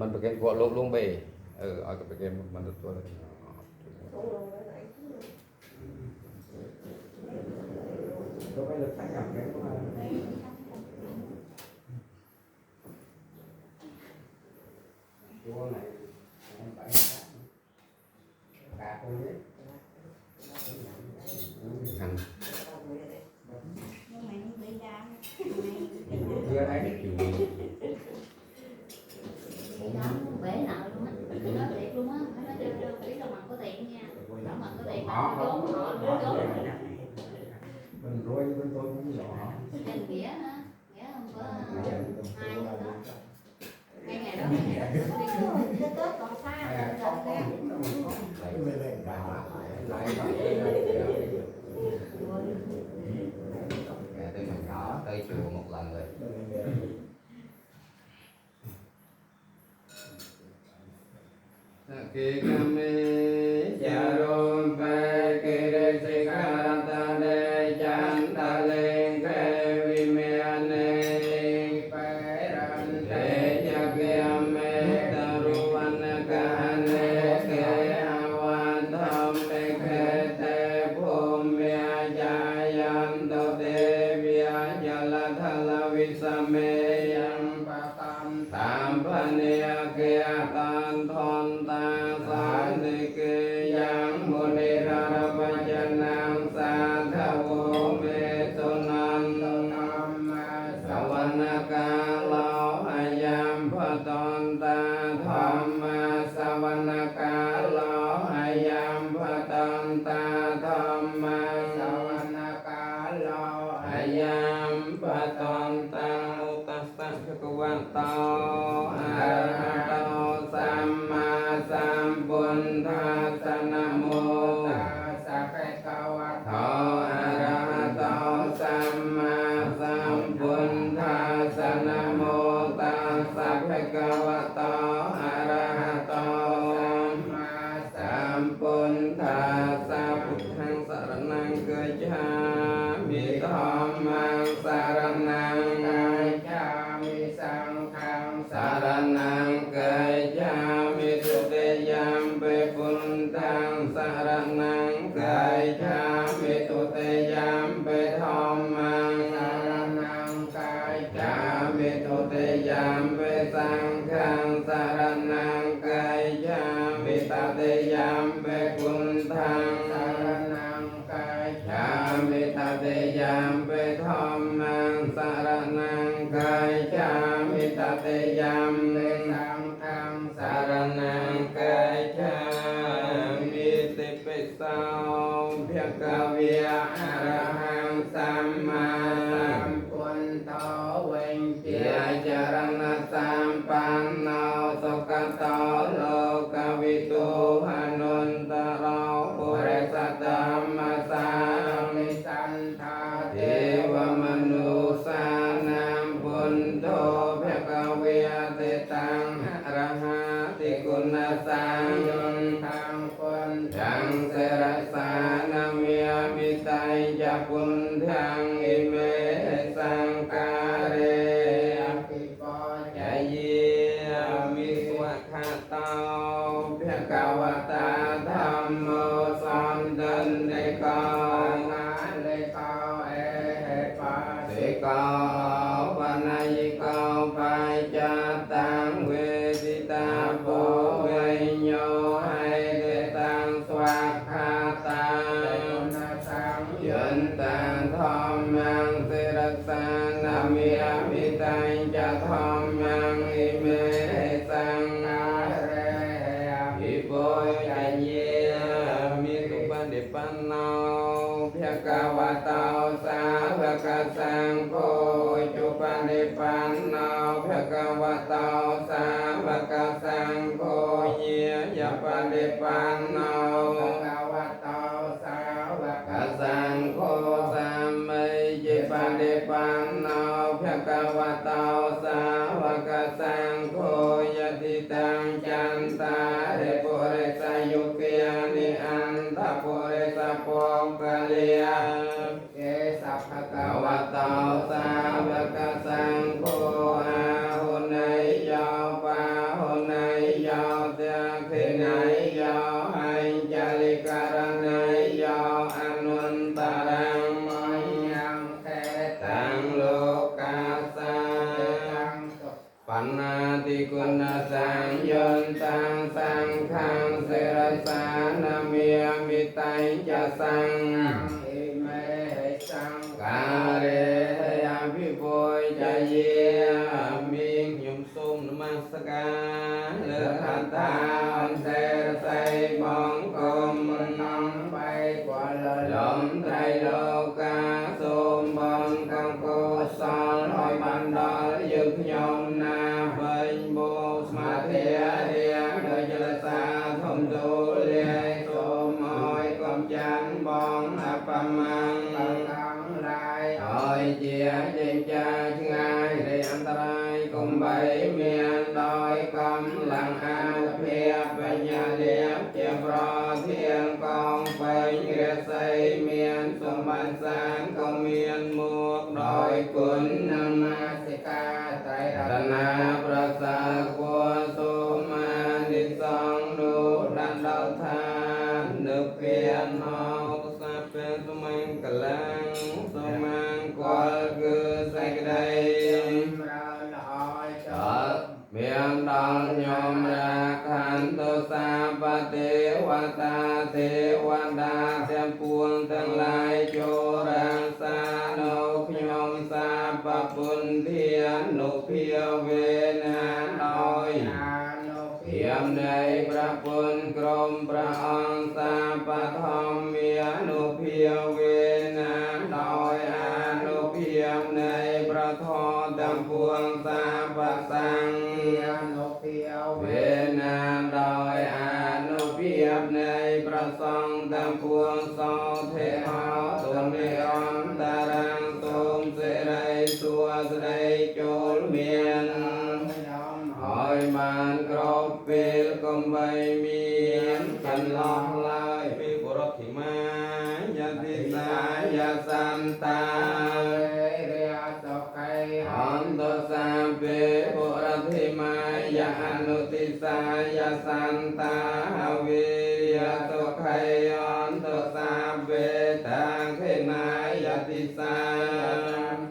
มันไปเกมกวดลงไปเอาไปเกมมันตัวเลยก็ไปเลยตั้งอย่างนี้ก็มาตัวไหนไปกาตัวนี้ขันเพื่อให้อยู่bể nợ luôn á, cái đó thiệt luôn á, phải nói đều biết là mặt có tiền nha, đó mặt có tiền họ vốn họ vốn mình rồi bên tôi cũng nhỏ danh nghĩa hả, nghĩa không có hai nữa đó, cái ngày đó đi Tết còn xa, từ mình nhỏ tới chùa một lần rồi. Kikame charom pa kere sikarata de chanta len ke vimene pairan de jagyame taruvan kahane ke awan thamme ke te bhumya jayanto devya jalathala visame yang patam tampanya ke atan thon បានដល់យើងខ្ញុំណាវិញបូស្មាធិរាដោយចលសាធំទូលាយសូមអើយកុំចាន់បងអបមាំងទាំងឡាយអើយជាចេញចាឆ្ងាយនៃអន្តរាយកុំបីមានដោយកំលាំងអនុភាពបញ្ញាលៀបជាប្រធានកងពេញរាសីមានសម្បត្តិសានក៏មានមួកដោយគុណនមស្ការត្រៃរតនាប្រសើរគួរសូមានិសង្ឃនោះដល់ដល់ថានឹកពៀនអោកសាពេលសម័យកលាំងសមង្គលគឺសេចក្តីប្រើល្អចោលមានដល់ញោមរាខានទោសាបទេវតាទេវតាទាំងពួងទាំងឡាយចូលរាសានៅខ្ញុំសាបពុន្ធានុភាវេណាដោយអានុភាពនៃព្រះពុនក្រុមព្រះអង្គសាបធម្មានុភាវេណាដោយអានុភាពនៃព្រះធម៌ទាំងពួងសាបសង្ឃអនុភាពវេណាដោយអានុភាពនៃព្រះសង្ឃទាំងពួងសោធិហោទុនិរន្តរាំសូមសិរីសុស្ដីចូលមានហើយបានគ្រប់ពេលកុំបីមានកន្លងឡើយពីបរតិមាយតិសាយសន្តារាសុខៃអន្តសាពេបរតិមាយអនុតិសាយសន្តាវិយសុខៃអន្តសាពេតាខេណាយតិសា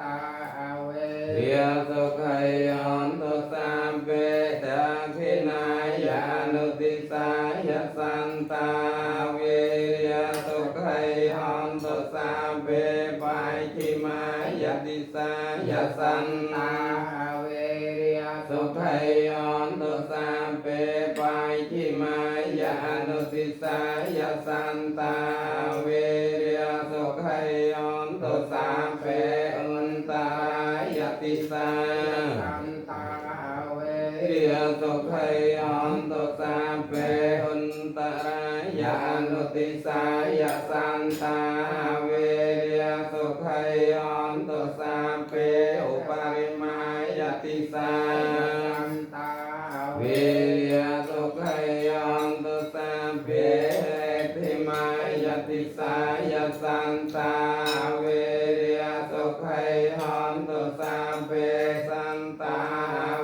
តាវេវិយសុខៃអន្តសាពេតាខេណាយអនុតិសាយសន្តាវិយសុខៃអន្តសាពេបាយតិមាយតិសាយសន្តាវេរិយសុខៃអន្តសាពេបាយតិមាយអនុតិសាយសន្តាវេរិយសុខៃអន្តសាពេអន្តរាយតិសាសន្តាវេរិយសុខៃអន្តសាពេអន្តរាយអនុតិសាយសន្តាវេរិយសុខៃអន្តសាពេឧបរិមាយតិសាសន្តាវេរិយសុខៃអន្តសាពេតិមាយតិសាយសន្តាវេរិយសុខៃអន្តសាពេសន្តា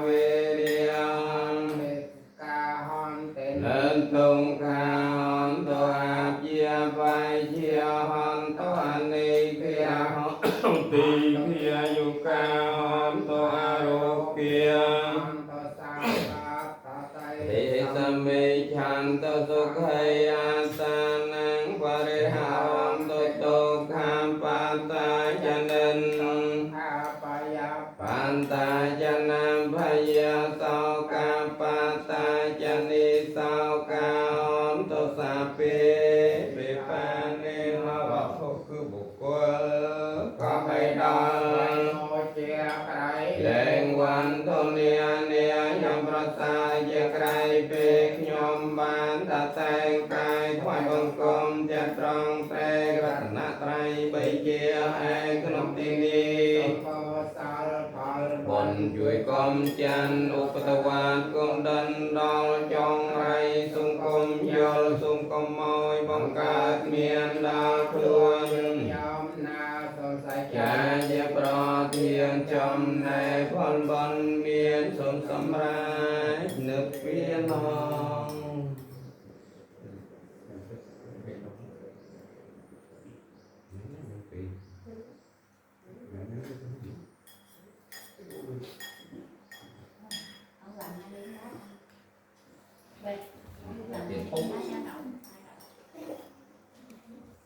វេរិយកាហន្តេនិទុងកាហន្តអាជាបាយជាហន្តអនិភិយហន្តិភិយយុកាហន្តអារោគាហន្តសាបតតៃសមេឆន្តសុខៃអាសាนังបរិហរន្តទុក្ខបន្តាចនិនខាបាយបន្តាចនំភយសោកាបន្តាចនិសោកាអន្តសាពេបេបានិហវទុគឺបុគ្គលក៏បីដល់ជាក្រៃលែងវន្ទនានាខ្ញុំប្រសាជាក្រៃពេខ្ញុំបានតាតែងកាយថ្វាយបង្គំទាំងត្រង់តែរតនត្រ័យបីជាឯក្នុងទីនេះក៏សាលផលបុណ្យជួយកំចាន់ឧបតវាទគុំដិនដល់ចុងរៃសង្គមយល់សង្គមមកបង្កើតមានដល់ខ្លួនខ្ញុំណាសង្ស័យចាជាប្រធានចំណែកផលបុណ្យមានសុំសម្រាប់នឹកពីណងVậy, làm